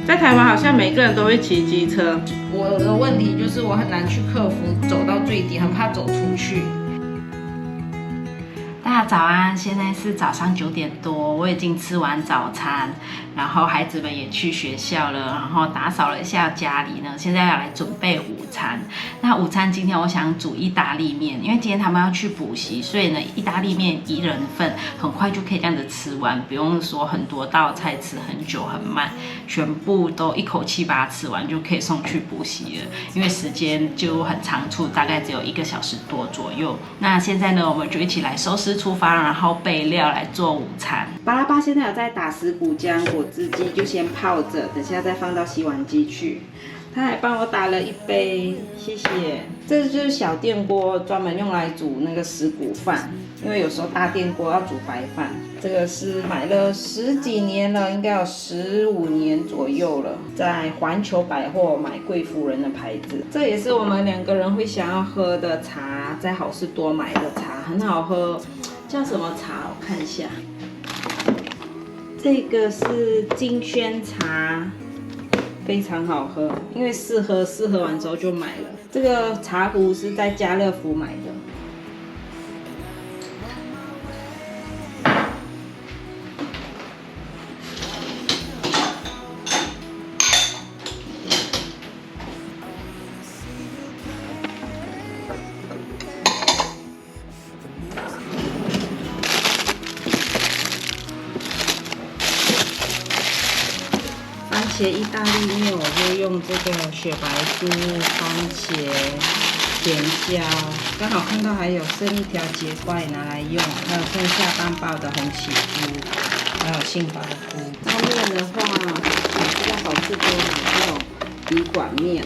在台湾好像每个人都会骑机车。我的问题就是我很难去克服走到最底，很怕走出去。大家早安，现在是早上9点多，我已经吃完早餐，然后孩子们也去学校了，然后打扫了一下家里呢，现在要来准备午餐。那午餐今天我想煮意大利面，因为今天他们要去补习，所以呢，意大利面1人份，很快就可以这样子吃完，不用说很多道菜吃很久很慢，全部都一口气把它吃完就可以送去补习了，因为时间就很仓促，大概只有1个小时多左右。那现在呢，我们就一起来收拾厨房，然后备料来做午餐。巴拉巴现在有在打石谷浆果汁机，就先泡着，等下再放到洗碗机去。他还帮我打了一杯，谢谢。这就是小电锅，专门用来煮那个石谷饭，因为有时候大电锅要煮白饭。这个是买了10几年了，应该有15年左右了，在环球百货买贵夫人的牌子。这也是我们2个人会想要喝的茶，在好事多买的茶，很好喝。叫什么茶？我看一下。这个是金萱茶，非常好喝，因为试喝完之后就买了。这个茶壶是在家乐福买的。番茄意大利面，我就用这个雪白菇、番茄、甜椒，刚好看到还有剩一条节瓜也拿来用，还有剩下半包的红旗菇，还有杏鲍菇。泡面的话，我是在好事多买这种笔管面。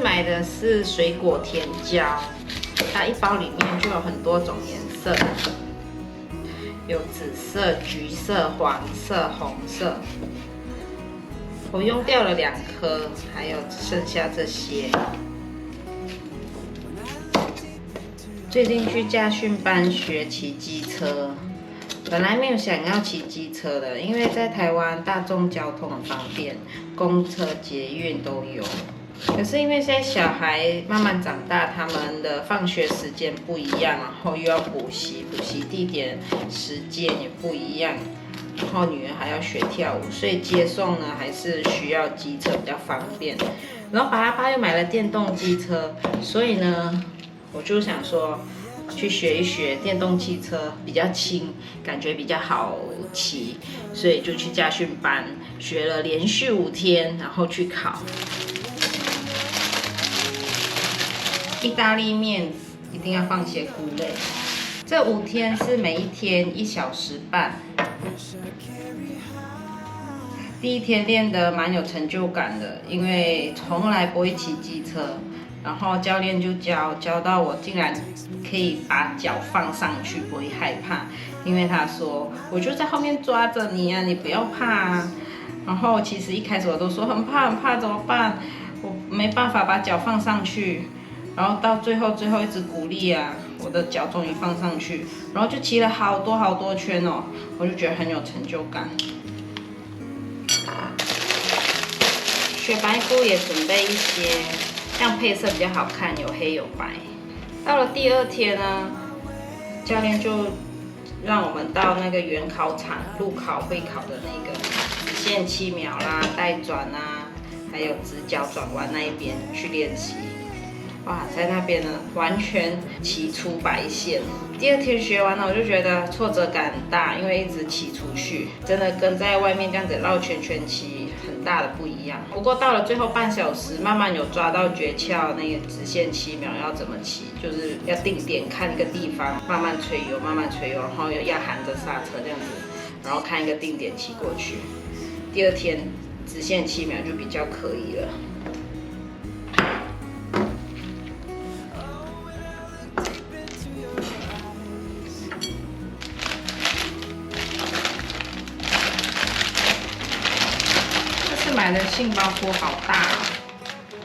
买的是水果甜椒，它一包里面就有很多种颜色，有紫色、橘色、黄色、红色。我用掉了2颗，还有剩下这些。最近去驾训班学骑机车，本来没有想要骑机车的，因为在台湾大众交通很方便，公车、捷运都有。可是因为现在小孩慢慢长大，他们的放学时间不一样，然后又要补习，补习地点、时间也不一样，然后女儿还要学跳舞，所以接送呢还是需要机车比较方便。然后巴拉巴又买了电动机车，所以呢，我就想说去学一学电动汽车，比较轻，感觉比较好骑，所以就去驾训班学了连续5天，然后去考。意大利面一定要放些菇类。这5天是每一天1小时半。第1天练得蛮有成就感的，因为从来不会骑机车，然后教练就教到我竟然可以把脚放上去，不会害怕，因为他说我就在后面抓着你啊，你不要怕啊。然后其实一开始我都说很怕怎么办？我没办法把脚放上去。然后到最后一直鼓励啊，我的脚终于放上去，然后就骑了好多圈哦，我就觉得很有成就感。雪白菇也准备一些，这样配色比较好看，有黑有白。到了第2天呢，教练就让我们到那个原考场路考会考的那个直线7秒啦、带转啊，还有直角转弯那一边去练习。哇，在那边呢，完全骑出白线。第2天学完了，我就觉得挫折感很大，因为一直骑出去，真的跟在外面这样子绕圈圈骑很大的不一样。不过到了最后半小时，慢慢有抓到诀窍，那个直线7秒要怎么骑，就是要定点看一个地方，慢慢吹油，慢慢吹油，然后要含着刹车这样子，然后看一个定点骑过去。第2天直线7秒就比较可以了。买的杏鲍菇好大哦，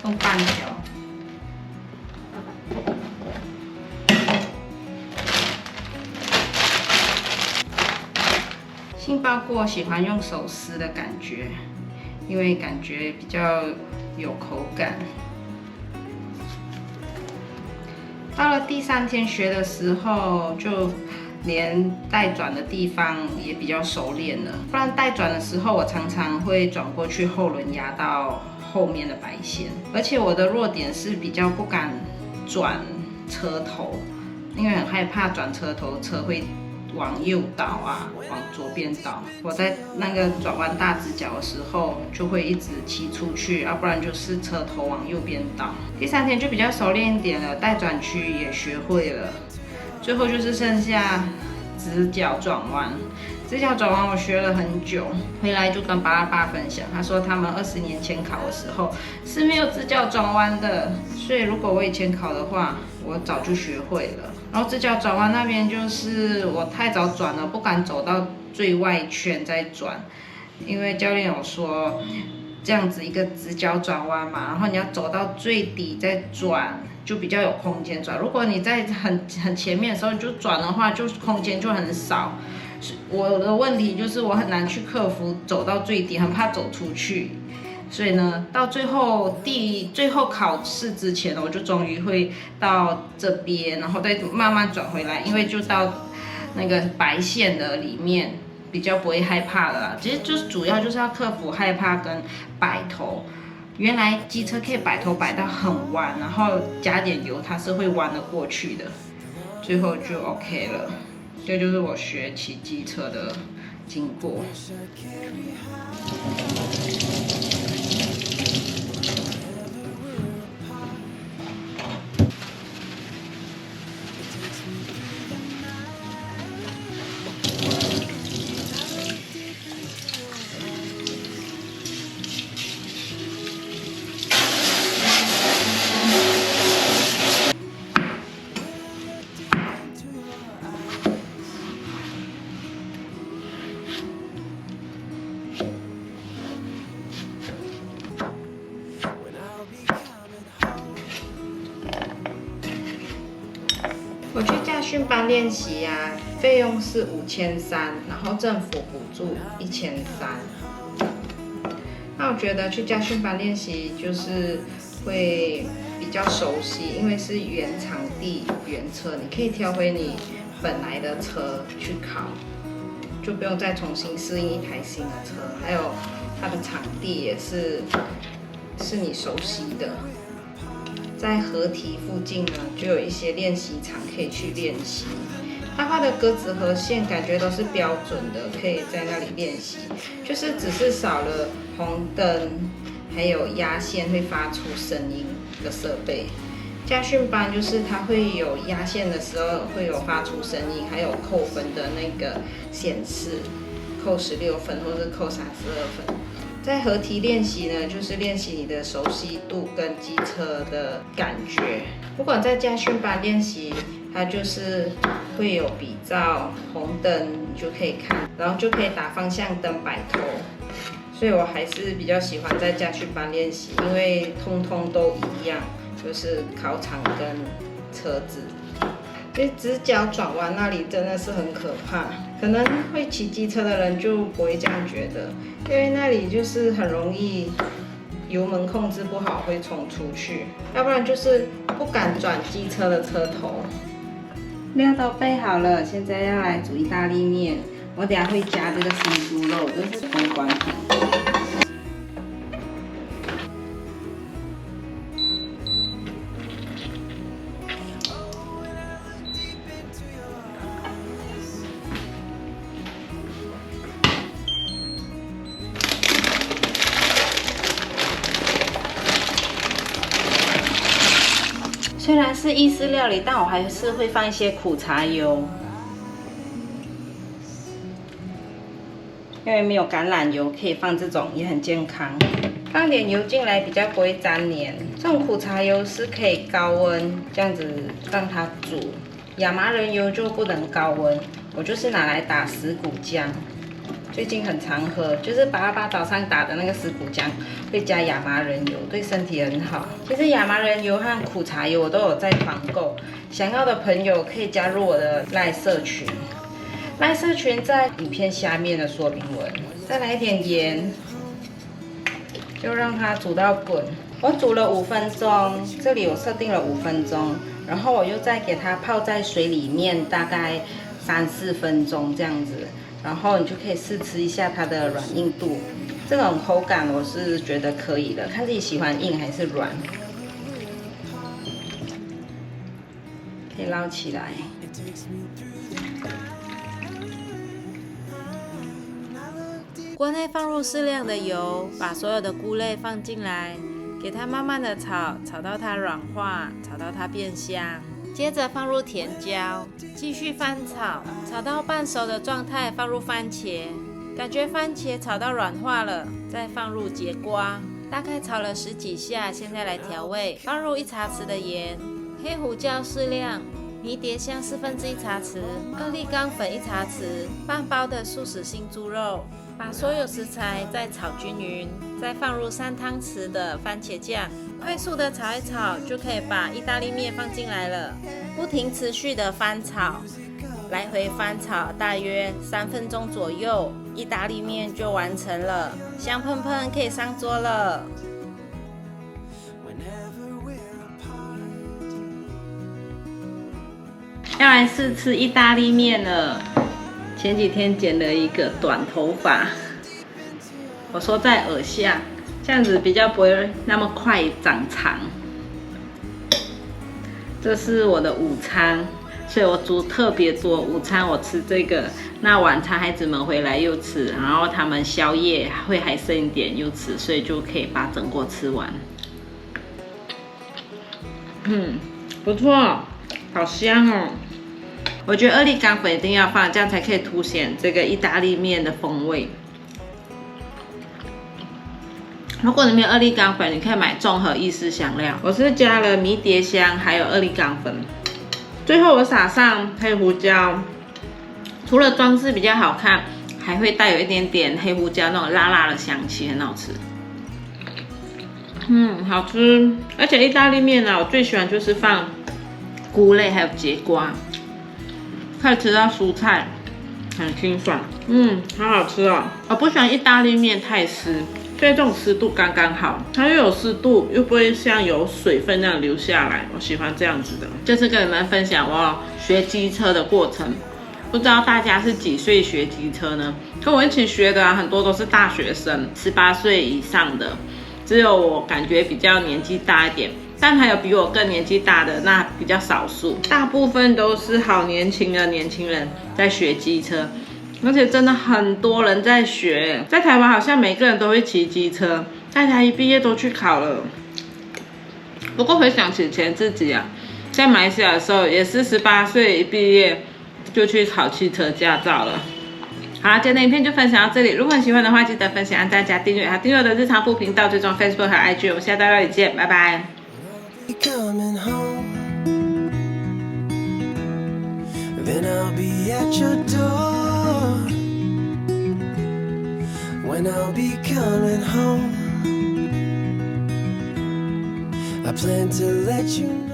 用半条。杏鲍菇我喜欢用手撕的感觉，因为感觉比较有口感。到了第3天学的时候，就连带转的地方也比较熟练了。不然带转的时候，我常常会转过去后轮压到后面的白线，而且我的弱点是比较不敢转车头，因为很害怕转车头车会往右倒啊，往左边倒。我在那个转弯大直角的时候，就会一直骑出去，要不然就是车头往右边倒。第3天就比较熟练一点了，带转区也学会了。最后就是剩下直角转弯，直角转弯我学了很久，回来就跟巴拉爸分享，他说他们20年前考的时候是没有直角转弯的，所以如果我以前考的话，我早就学会了。然后直角转弯那边就是我太早转了，不敢走到最外圈再转，因为教练有说这样子一个直角转弯嘛，然后你要走到最底再转。就比较有空间转。如果你在很前面的时候你就转的话，就空间就很少。我的问题就是我很难去克服走到最底，很怕走出去。所以呢，到最后考试之前，我就终于会到这边，然后再慢慢转回来，因为就到那个白线的里面，比较不会害怕了啦。其实就是主要就是要克服害怕跟摆头。原来机车可以摆头摆到很弯，然后加点油，它是会弯得过去的，最后就 OK 了。这就是我学骑机车的经过。我去驾训班练习啊，费用是5300，然后政府补助1300。那我觉得去驾训班练习就是会比较熟悉，因为是原场地、原车，你可以挑回你本来的车去考，就不用再重新适应一台新的车。还有它的场地也是你熟悉的。在河堤附近呢，就有一些练习场可以去练习。它画的格子和线感觉都是标准的，可以在那里练习。就是只是少了红灯，还有压线会发出声音的设备。驾训班就是它会有压线的时候会有发出声音，还有扣分的那个显示，扣16分或是扣32分。在河堤练习呢，就是练习你的熟悉度跟机车的感觉。如果在驾训班练习，它就是会有比照红灯，你就可以看，然后就可以打方向灯摆头。所以我还是比较喜欢在驾训班练习，因为通通都一样，就是考场跟车子。因为直角转弯那里真的是很可怕，可能会骑机车的人就不会这样觉得，因为那里就是很容易油门控制不好会冲出去，要不然就是不敢转机车的车头。料都备好了，现在要来煮意大利面。我等下会加这个新猪肉，这是公关品。虽然是意式料理，但我还是会放一些苦茶油，因为没有橄榄油，可以放这种，也很健康。放点油进来，比较不会粘黏。这种苦茶油是可以高温这样子让它煮，亚麻仁油就不能高温。我就是拿来打石骨浆。最近很常喝，就是爸爸早上打的那个石骨浆，会加亚麻仁油，对身体很好。其实亚麻仁油和苦茶油我都有在团购，想要的朋友可以加入我的赖社群，赖社群在影片下面的说明文。再来一点盐，就让它煮到滚。我煮了5分钟，这里我设定了5分钟，然后我又再给它泡在水里面，大概3、4分钟这样子。然后你就可以试吃一下它的软硬度，这种口感我是觉得可以的，看自己喜欢硬还是软。可以捞起来。锅内放入适量的油，把所有的菇类放进来，给它慢慢的炒，炒到它软化，炒到它变香。接着放入甜椒，继续翻炒，炒到半熟的状态，放入番茄，感觉番茄炒到软化了，再放入节瓜，大概炒了10几下，现在来调味，放入1茶匙的盐，黑胡椒适量，迷迭香1/4茶匙，2粒缸粉1茶匙，半包的素食性猪肉，把所有食材再炒均匀，再放入3汤匙的番茄酱。快速的炒一炒，就可以把意大利面放进来了，不停持续的翻炒，来回翻炒大约3分钟左右，意大利面就完成了，香喷喷，可以上桌了。要来试吃意大利面了。前几天剪了一个短头发，我说在耳下。这样子比较不会那么快长长。这是我的午餐，所以我煮特别多。午餐我吃这个，那晚餐孩子们回来又吃，然后他们宵夜会还剩一点又吃，所以就可以把整锅吃完。不错，好香哦！我觉得2粒缸粉一定要放，这样才可以凸显这个意大利面的风味。如果你没有2粒缸粉，你可以买综合意式香料。我是加了迷迭香，还有2粒缸粉。最后我撒上黑胡椒，除了装饰比较好看，还会带有一点点黑胡椒那种辣辣的香气，很好吃。好吃。而且意大利面呢，我最喜欢就是放菇类还有节瓜，可以吃到蔬菜，很清爽。好好吃哦。我不喜欢意大利面太湿。所以这种湿度刚刚好，它又有湿度，又不会像有水分那样流下来，我喜欢这样子的。这次跟你们分享我学机车的过程，不知道大家是几岁学机车呢？跟我一起学的很多都是大学生，18岁以上的，只有我感觉比较年纪大一点，但还有比我更年纪大的，那比较少数，大部分都是好年轻的年轻人在学机车。而且真的很多人在学，在台湾好像每个人都会骑机车，大家一毕业都去考了。不过回想起前自己在马来西亚的时候，也是18岁一毕业就去考汽车驾照了。好了，今天的影片就分享到这里。如果你喜欢的话，记得分享、按赞、加订阅，还有订阅我的日常部频道，追踪 Facebook 和 IG。我们下周料理见，拜拜。When I'll be coming home, I plan to let you know.